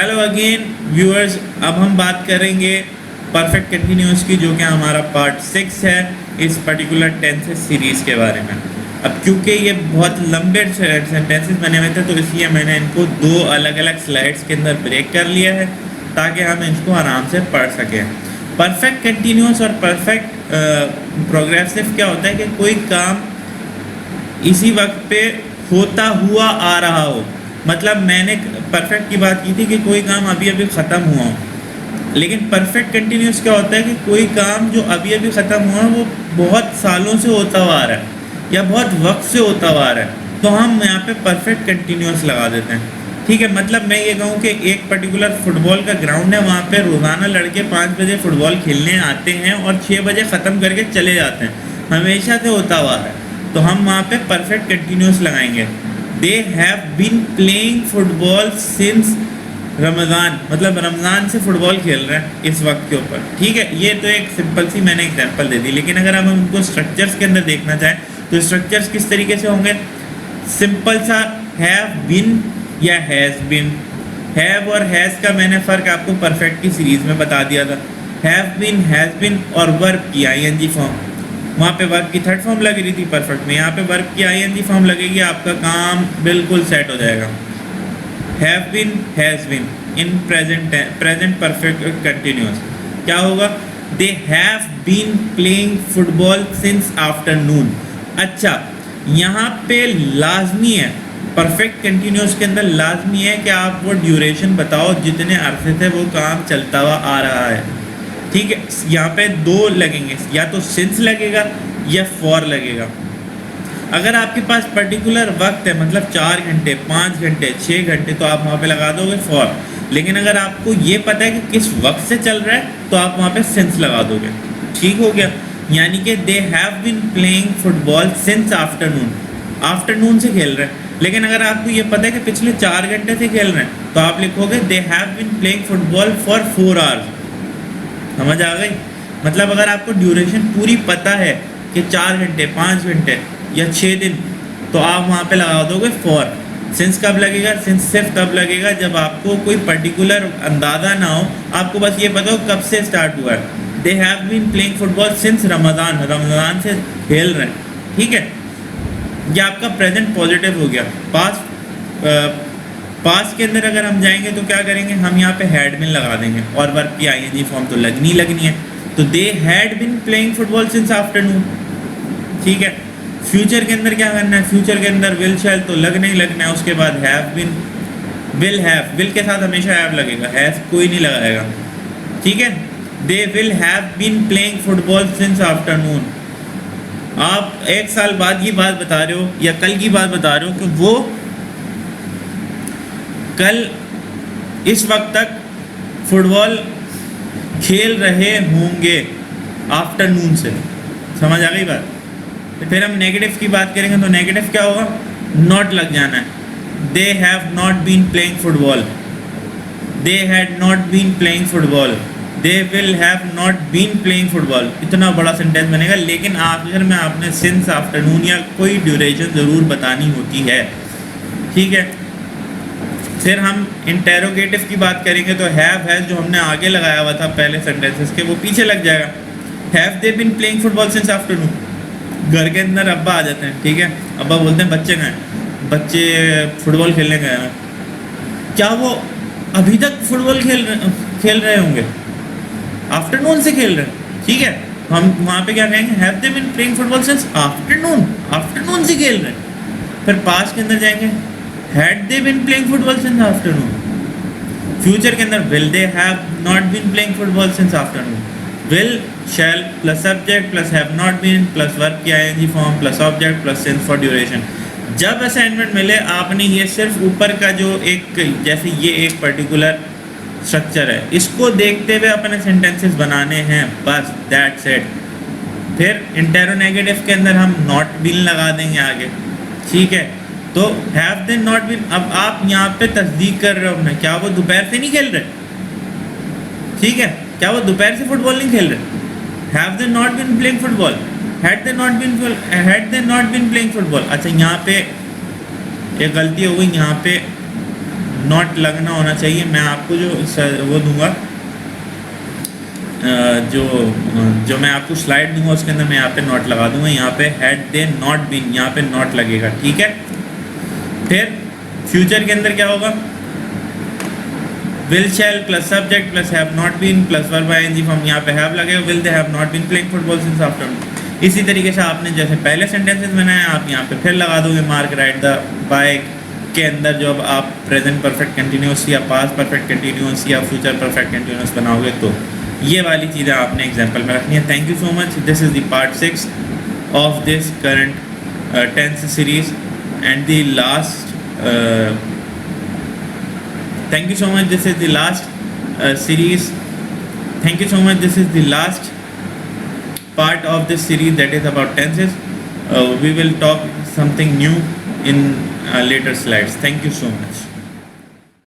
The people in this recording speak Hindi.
हेलो अगेन व्यूअर्स, अब हम बात करेंगे परफेक्ट कंटिन्यूअस की, जो कि हमारा पार्ट 6 है इस पर्टिकुलर टेंसेस सीरीज़ के बारे में। अब क्योंकि ये बहुत लंबे सेंटेंसेस बने हुए थे तो इसलिए मैंने इनको दो अलग अलग स्लाइड्स के अंदर ब्रेक कर लिया है ताकि हम इसको आराम से पढ़ सकें। परफेक्ट कंटिन्यूअस और परफेक्ट प्रोग्रेसिव क्या होता है कि कोई काम इसी वक्त पे होता हुआ आ रहा हो। मतलब मैंने परफेक्ट की बात की थी कि कोई काम अभी अभी ख़त्म हुआ हो, लेकिन परफेक्ट कंटिन्यूअस क्या होता है कि कोई काम जो अभी अभी ख़त्म हुआ है वो बहुत सालों से होता हुआ आ रहा है या बहुत वक्त से होता हुआ आ रहा है, तो हम यहाँ पे परफेक्ट कंटिन्यूअस लगा देते हैं। ठीक है, मतलब मैं ये कहूँ कि एक पर्टिकुलर फुटबॉल का ग्राउंड है, वहाँ पे रोज़ाना लड़के 5 बजे फुटबॉल खेलने आते हैं और 6 बजे ख़त्म करके चले जाते हैं, हमेशा से होता हुआ है, तो हम वहाँ पे परफेक्ट कंटिन्यूअस लगाएंगे। They have been playing football since Ramzan, मतलब रमज़ान से फुटबॉल खेल रहे हैं इस वक्त के ऊपर। ठीक है, ये तो एक सिंपल सी मैंने एग्जांपल दे दी, लेकिन अगर हम उनको स्ट्रक्चर्स के अंदर देखना चाहें तो स्ट्रक्चर्स किस तरीके से होंगे। सिंपल सा हैव बीन या हैज़ बीन। हैव और हैज़ का मैंने फ़र्क आपको परफेक्ट की सीरीज़ में बता दिया था। हैव बीन, हैज़ बीन और वर्ब की आईएनजी फॉर्म, वहाँ पे वर्ब की थर्ड फॉर्म लग रही थी परफेक्ट में, यहाँ पे वर्ब की आईएनजी फॉर्म लगेगी, आपका काम बिल्कुल सेट हो जाएगा। Have been, has been in present perfect continuous क्या होगा। They have been playing football since afternoon. अच्छा, यहाँ पे लाजमी है, परफेक्ट कंटिन्यूअस के अंदर लाजमी है कि आप वो ड्यूरेशन बताओ जितने अरसे से वो काम चलता हुआ आ रहा है। ठीक है, यहाँ पे दो लगेंगे, या तो सिंस लगेगा या फॉर लगेगा। अगर आपके पास पर्टिकुलर वक्त है, मतलब 4 घंटे, 5 घंटे, 6 घंटे, तो आप वहाँ पे लगा दोगे फॉर। लेकिन अगर आपको ये पता है कि किस वक्त से चल रहा है तो आप वहाँ पे सिंस लगा दोगे। ठीक हो गया, यानी कि they have been playing football since afternoon, afternoon से खेल रहे हैं। लेकिन अगर आपको ये पता है कि पिछले 4 घंटे से खेल रहे हैं तो आप लिखोगे they have been playing football for 4 hours. समझ आ गई। मतलब अगर आपको ड्यूरेशन पूरी पता है कि 4 घंटे, 5 घंटे या 6 दिन, तो आप वहाँ पे लगा दोगे फॉर। सिंस कब लगेगा, सिंस सिर्फ तब लगेगा जब आपको कोई पर्टिकुलर अंदाज़ा ना हो, आपको बस ये पता हो कब से स्टार्ट हुआ है। They have been playing football since Ramzan, Ramzan से खेल रहे हैं। ठीक है, ये आपका प्रेजेंट पॉजिटिव हो गया। पास्ट के अंदर अगर हम जाएंगे तो क्या करेंगे, हम यहाँ पे हैड बिन लगा देंगे और वर्ब की आईएनजी फॉर्म तो लगनी है, तो they had been playing football since afternoon. ठीक है, फ्यूचर के अंदर क्या करना है, फ्यूचर के अंदर विल शैल तो लगना है, उसके बाद have been, will have, will के साथ हमेशा हैव लगेगा, हैव कोई नहीं लगाएगा। ठीक है, they will have been playing football since afternoon. आप 1 साल बाद की बात बता रहे हो या कल की बात बता रहे हो कि वो कल इस वक्त तक फुटबॉल खेल रहे होंगे आफ्टरनून से। समझ आ गई बात। तो फिर हम नेगेटिव की बात करेंगे तो नेगेटिव क्या होगा, नॉट लग जाना है। They have not been playing football, they had not been playing football, they will have not been playing football. इतना बड़ा सेंटेंस बनेगा, लेकिन आखिर में आपने सिंस आफ्टरनून या कोई ड्यूरेशन ज़रूर बतानी होती है। ठीक है, फिर हम इंटेरोगेटिव की बात करेंगे तो हैव हैज़ जो हमने आगे लगाया हुआ था पहले सेंटेंसेस के, वो पीछे लग जाएगा। Have they been playing football since afternoon. घर के अंदर अब्बा आ जाते हैं, ठीक है, अब्बा बोलते हैं बच्चे गए, बच्चे फुटबॉल खेलने गए हैं। क्या वो अभी तक फुटबॉल खेल रहे होंगे, आफ्टरनून से खेल रहे हैं। ठीक है, हम वहाँ पे क्या कहेंगे, have they been playing football since afternoon, afternoon से खेल रहे हैं। फिर पास्ट के अंदर जाएंगे, had they been playing football since afternoon. Future के अंदर will they have not been playing football since afternoon. Will shall plus subject plus have not been plus verb की ING form plus object plus since for duration. जब असाइनमेंट मिले आपने ये सिर्फ ऊपर का जो एक, जैसे ये एक पर्टिकुलर स्ट्रक्चर है, इसको देखते हुए अपने सेंटेंसेस बनाने हैं, बस दैट्स इट। फिर इंटेरोनेगेटिव के अंदर हम नॉट बीन लगा देंगे आगे। ठीक है, तो हैव दे नॉट बीन। अब आप यहाँ पे तस्दीक कर रहे हो अपने, क्या वो दोपहर से नहीं खेल रहे। ठीक है, क्या वो दोपहर से फुटबॉल नहीं खेल रहे। Have they not been playing football, had they not been playing football. अच्छा, यहाँ पे एक गलती हो गई, यहाँ पे नॉट लगना होना चाहिए। मैं आपको वो दूंगा, जो मैं आपको स्लाइड दूंगा उसके अंदर मैं यहाँ पे नॉट लगा दूंगा। यहाँ पे हैड दे नॉट बीन, यहाँ पे नॉट लगेगा, ठीक है। फिर फ्यूचर के अंदर क्या होगा, will shall plus subject plus have not been plus verb ING form, यहाँ पे हैव लगेगा, will they have not been playing football since afternoon. इसी तरीके से आपने जैसे पहले सेंटेंसेस बनाए आप यहाँ पे फिर लगा दोगे मार्क राइट द बाय के अंदर, जो अब आप प्रेजेंट परफेक्ट कंटिन्यूस या पास्ट परफेक्ट कंटिन्यूस या फ्यूचर परफेक्ट कंटिन्यूस बनाओगे तो ये वाली चीज़ें आपने एग्जाम्पल में रखनी है। Thank you so much. This is the part 6 of this current tense series and the last, thank you so much, this is the last series, thank you so much, this is the last part of this series that is about tenses. We will talk something new in later slides. Thank you so much.